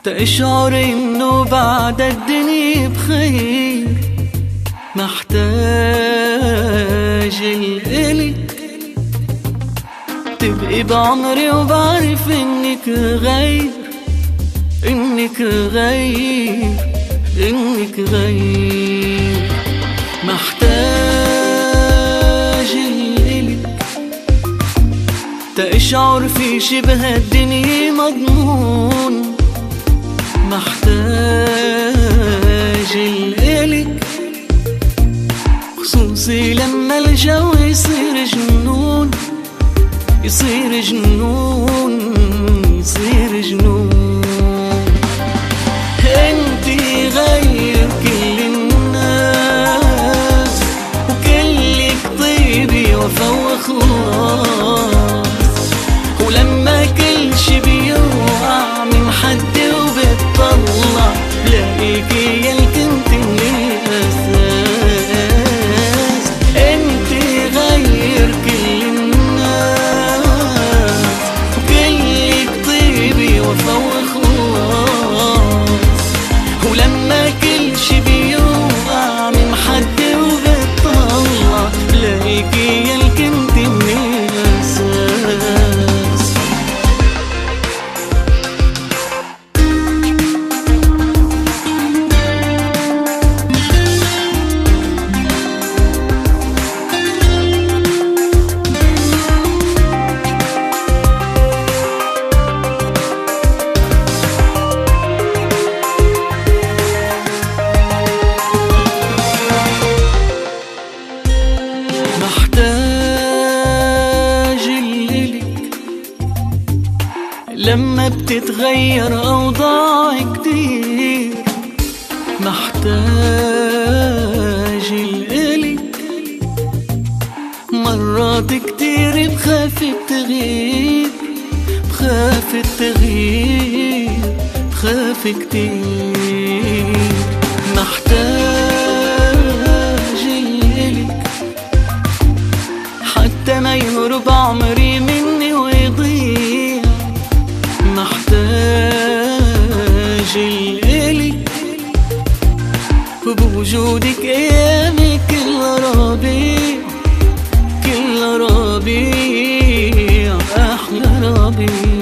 تشعر انه بعد الدنيا بخير، محتاج الإلك تبقي بعمري وبعرف انك غير، انك غير، انك غير. محتاج الإلك تشعر في شبه الدنيا مضمون، محتاج الإلك خصوصي لما الجو يصير جنون، يصير جنون، يصير جنون. انتي غير كل الناس وكلك طيبي وفا وخلاص، ولما كل شي بيوقع من حد وبتطلع بلاقيكي يالك انتي من الأساس. انتي غير كل الناس وكلك طيبي وفا وخلاص، ولما كل شي بيوقع من حد وبتطلع بلاقيكي يالك انتي من الأساس. محتاج الإلك لما بتتغير أوضاعي كتير، محتاج الإلك مرات كتير بخاف التغيير، بخاف التغيير، بخاف كتير. محتاج الإلك حتى ما يهرب عمري مني ويضيع، محتاج الإلك وبوجودك أيامي كل ربيع، كل ربيع أحلى ربيع.